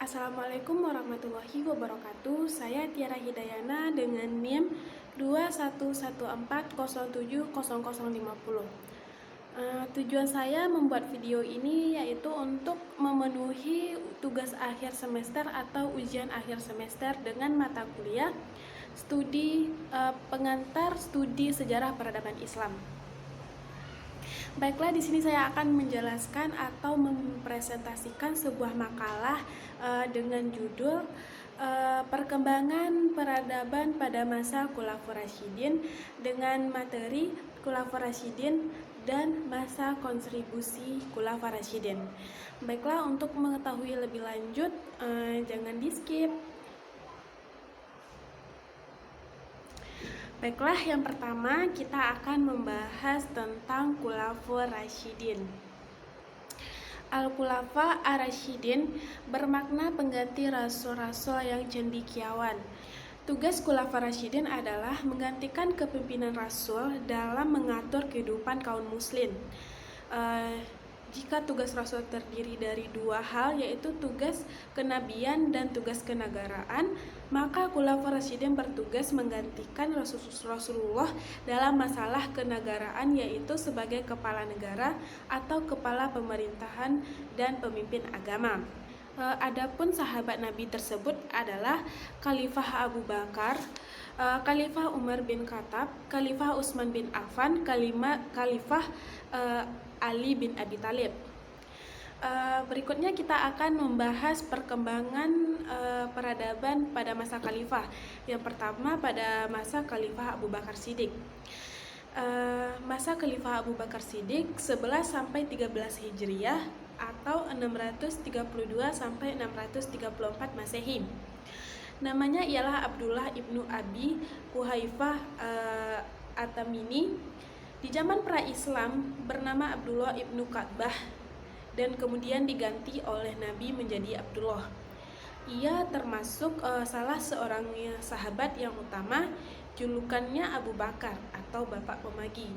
Assalamualaikum warahmatullahi wabarakatuh. Saya Tiara Hidayana dengan NIM 21140700050. Tujuan saya membuat video ini yaitu untuk memenuhi tugas akhir semester atau ujian akhir semester dengan mata kuliah pengantar studi sejarah peradaban Islam. Baiklah, di sini saya akan menjelaskan atau mempresentasikan sebuah makalah dengan judul Perkembangan Peradaban pada Masa Khulafaur Rasyidin dengan materi Khulafaur Rasyidin dan masa kontribusi Khulafaur Rasyidin. Baiklah, untuk mengetahui lebih lanjut, jangan di-skip. Baiklah, yang pertama kita akan membahas tentang Khulafaur Rasyidin. Al-Khulafa Ar-Rasyidin bermakna pengganti rasul-rasul yang cendekiawan. Tugas Khulafaur Rasyidin adalah menggantikan kepemimpinan rasul dalam mengatur kehidupan kaum muslim. Jika tugas rasul terdiri dari dua hal, yaitu tugas kenabian dan tugas kenegaraan, maka Khulafaur Rasyidin bertugas menggantikan Rasulullah dalam masalah kenegaraan, yaitu sebagai kepala negara atau kepala pemerintahan dan pemimpin agama. Adapun sahabat Nabi tersebut adalah Khalifah Abu Bakar, Khalifah Umar bin Khattab, Khalifah Utsman bin Affan, Khalifah Ali bin Abi Thalib. Berikutnya kita akan membahas perkembangan peradaban pada masa khalifah. Yang pertama pada masa Khalifah Abu Bakar Siddiq. Masa Khalifah Abu Bakar Siddiq 11 sampai 13 Hijriah atau 632 sampai 634 Masehi. Namanya ialah Abdullah ibnu Abi Quhaifah At-Tamimi. Di zaman pra-Islam bernama Abdullah ibnu Ka'bah dan kemudian diganti oleh Nabi menjadi Abdullah. Ia termasuk salah seorang sahabat yang utama, julukannya Abu Bakar atau Bapak Pemagi.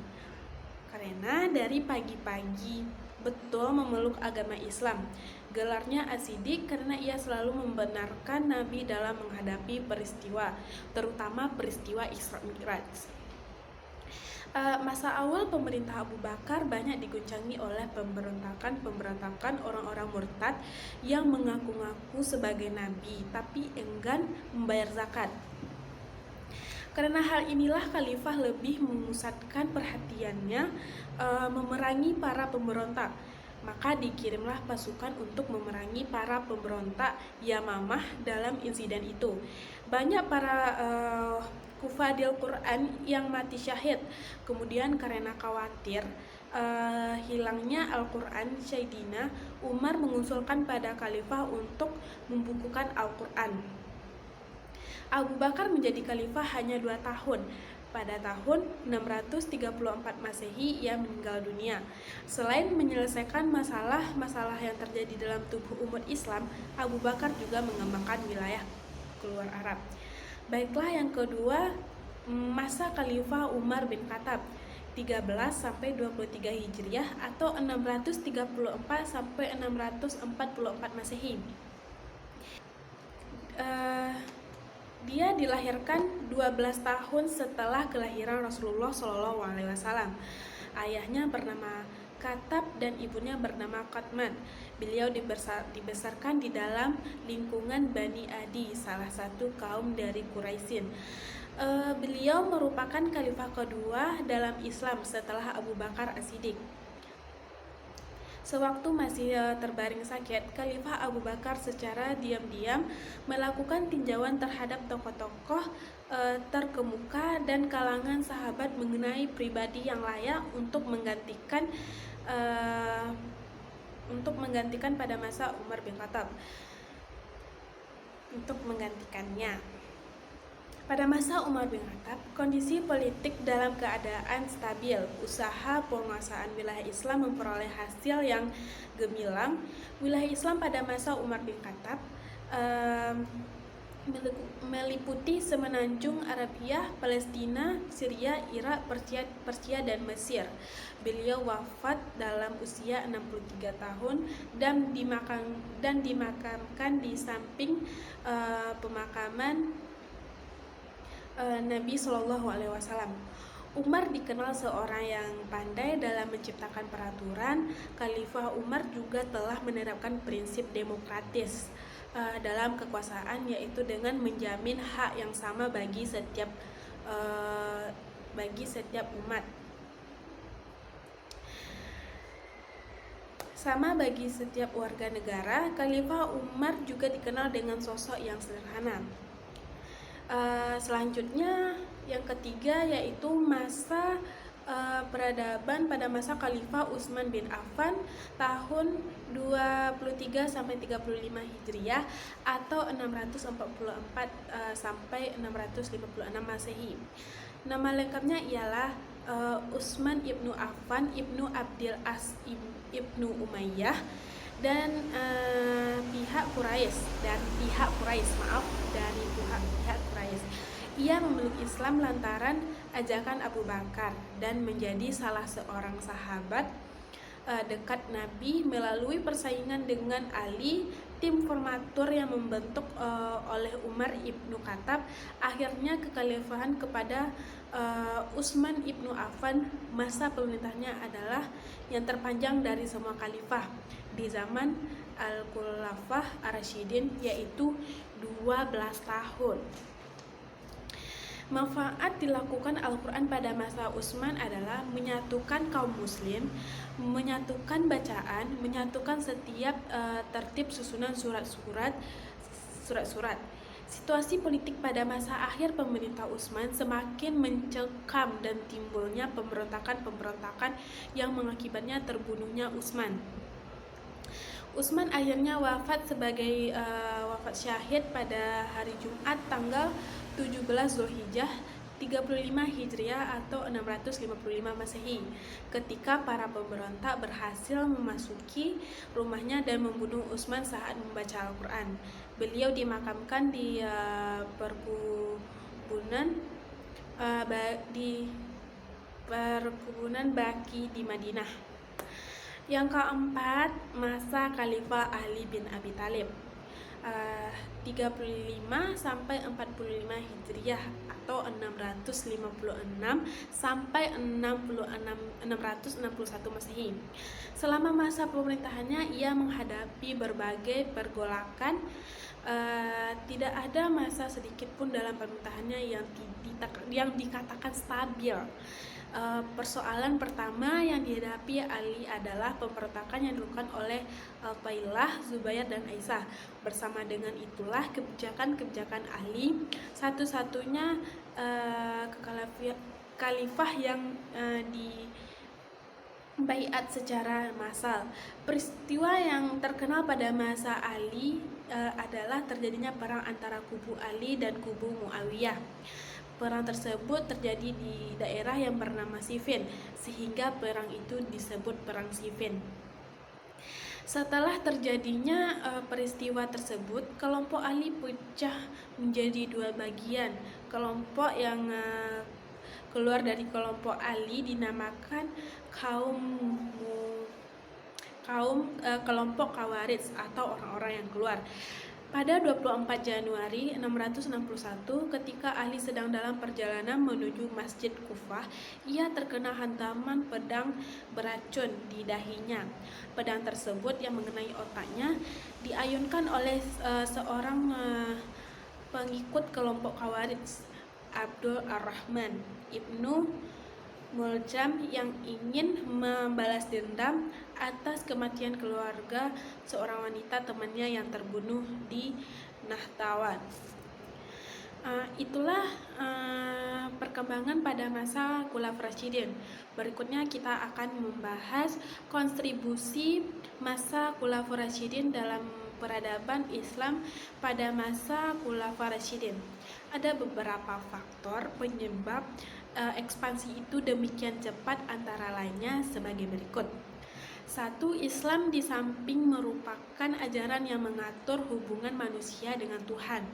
Karena dari pagi-pagi betul memeluk agama Islam. Gelarnya As-Siddiq karena ia selalu membenarkan Nabi dalam menghadapi peristiwa, terutama peristiwa Isra Mi'raj. Masa awal pemerintah Abu Bakar banyak diguncangi oleh pemberontakan orang-orang murtad yang mengaku-ngaku sebagai nabi tapi enggan membayar zakat. Karena hal inilah khalifah lebih memusatkan perhatiannya memerangi para pemberontak. Maka dikirimlah pasukan untuk memerangi para pemberontak Yamamah dalam insiden itu. Banyak para Hufadil Quran yang mati syahid. Kemudian karena khawatir hilangnya Al-Quran Sayyidina Umar mengusulkan pada khalifah untuk membukukan Al-Quran. Abu Bakar menjadi khalifah hanya 2 tahun. Pada tahun 634 Masehi ia meninggal dunia. Selain menyelesaikan masalah-masalah yang terjadi dalam tubuh umat Islam, Abu Bakar juga mengembangkan wilayah keluar Arab. Baiklah, yang kedua, masa Khalifah Umar bin Khattab 13 sampai 23 Hijriah atau 634 sampai 644 Masehi. Dia dilahirkan 12 tahun setelah kelahiran Rasulullah SAW. Ayahnya bernama Khattab dan ibunya bernama Qatman. Beliau dibesarkan di dalam lingkungan Bani Adi, salah satu kaum dari Quraisyin. Beliau merupakan khalifah kedua dalam Islam setelah Abu Bakar As-Siddiq. Sewaktu masih terbaring sakit, Khalifah Abu Bakar secara diam-diam melakukan tinjauan terhadap tokoh-tokoh terkemuka dan kalangan sahabat mengenai pribadi yang layak untuk menggantikan pada masa Umar bin Khattab. Untuk menggantikannya. Pada masa Umar bin Khattab, kondisi politik dalam keadaan stabil. Usaha penguasaan wilayah Islam memperoleh hasil yang gemilang. Wilayah Islam pada masa Umar bin Khattab meliputi semenanjung Arabia, Palestina, Syria, Irak, Persia dan Mesir. Beliau wafat dalam usia 63 tahun dan dimakamkan di samping pemakaman Nabi Shallallahu Alaihi Wasallam. Umar dikenal seorang yang pandai dalam menciptakan peraturan. Khalifah Umar juga telah menerapkan prinsip demokratis dalam kekuasaan, yaitu dengan menjamin hak yang sama bagi setiap umat. Sama bagi setiap warga negara. Khalifah Umar juga dikenal dengan sosok yang sederhana. Selanjutnya yang ketiga yaitu masa peradaban pada masa Khalifah Utsman bin Affan tahun 23 sampai 35 Hijriah atau 644 sampai 656 Masehi. Nama lengkapnya ialah Utsman ibnu Affan ibnu Abdil As ibnu Umayyah dan pihak Quraisy dari pihak Quraisy. Ia memeluk Islam lantaran ajakan Abu Bakar dan menjadi salah seorang sahabat dekat Nabi. Melalui persaingan dengan Ali, tim formatur yang membentuk oleh Umar ibnu Khattab, akhirnya kekhalifahan kepada Utsman ibnu Affan. Masa pemerintahnya adalah yang terpanjang dari semua khalifah di zaman Al-Khulafah Ar-Rasyidin, yaitu 12 tahun. Manfaat dilakukan Al-Quran pada masa Utsman adalah menyatukan kaum muslim, menyatukan bacaan, menyatukan setiap tertib susunan surat-surat. Situasi politik pada masa akhir pemerintah Utsman semakin mencekam dan timbulnya pemberontakan yang mengakibatnya terbunuhnya Utsman. Utsman akhirnya wafat sebagai wafat syahid pada hari Jumat tanggal 17 Zulhijjah 35 Hijriah atau 655 Masehi, ketika para pemberontak berhasil memasuki rumahnya dan membunuh Utsman saat membaca Al-Quran. Beliau dimakamkan di perkebunan Baqi di Madinah. Yang keempat, masa Khalifah Ali bin Abi Thalib 35 sampai 45 Hijriah atau 656 sampai 661 Masehi. Selama masa pemerintahannya ia menghadapi berbagai pergolakan. Tidak ada masa sedikit pun dalam pemerintahannya yang dikatakan stabil. Persoalan pertama yang dihadapi Ali adalah pemberontakan yang dilakukan oleh Al-Tailah, Zubair dan Aisyah. Bersama dengan itulah kebijakan Ali satu-satunya khalifah yang dibaiat secara massal. Peristiwa yang terkenal pada masa Ali adalah terjadinya perang antara kubu Ali dan kubu Muawiyah. Perang tersebut terjadi di daerah yang bernama Siffin, sehingga perang itu disebut Perang Siffin. Setelah terjadinya peristiwa tersebut, kelompok Ali pecah menjadi dua bagian. Kelompok yang keluar dari kelompok Ali dinamakan kelompok Khawarij atau orang-orang yang keluar. Pada 24 Januari 661, ketika Ali sedang dalam perjalanan menuju Masjid Kufah, ia terkena hantaman pedang beracun di dahinya. Pedang tersebut yang mengenai otaknya diayunkan oleh seorang pengikut kelompok Khawarij, Abdul Ar-Rahman ibnu Muljam, yang ingin membalas dendam atas kematian keluarga seorang wanita temannya yang terbunuh di Nahtawan. Itulah perkembangan pada masa Khulafaur Rasyidin. Berikutnya kita akan membahas kontribusi masa Khulafaur Rasyidin dalam peradaban Islam pada masa Khulafaur Rasyidin. Ada beberapa faktor penyebab ekspansi itu demikian cepat, antara lainnya sebagai berikut. 1. Islam di samping merupakan ajaran yang mengatur hubungan manusia dengan Tuhan,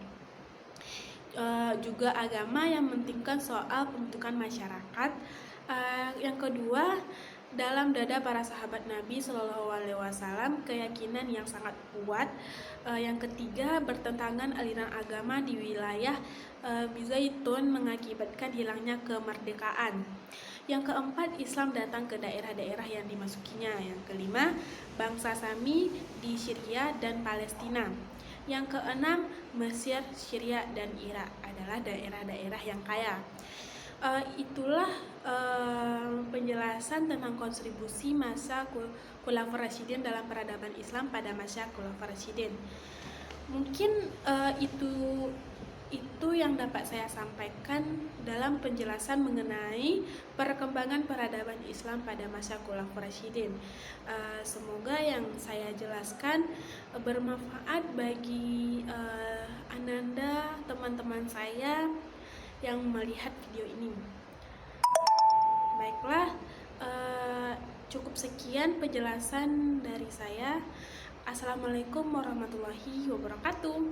juga agama yang mementingkan soal pembentukan masyarakat. Yang kedua, dalam dada para sahabat Nabi Shallallahu Alaihi Wasallam keyakinan yang sangat kuat. Yang ketiga, bertentangan aliran agama di wilayah Bizaitun mengakibatkan hilangnya kemerdekaan. Yang keempat, Islam datang ke daerah-daerah yang dimasukinya. Yang kelima, bangsa Sami di Syria dan Palestina. Yang keenam, Mesir, Syria, dan Irak adalah daerah-daerah yang kaya. Itulah penjelasan tentang kontribusi masa Khulafaur Rasyidin dalam peradaban Islam pada masa Khulafaur Rasyidin. Mungkin itu yang dapat saya sampaikan dalam penjelasan mengenai perkembangan peradaban Islam pada masa Khulafaur Rasyidin. Semoga yang saya jelaskan bermanfaat bagi Ananda, teman-teman saya yang melihat video ini. Baiklah, cukup sekian penjelasan dari saya. Assalamualaikum warahmatullahi wabarakatuh.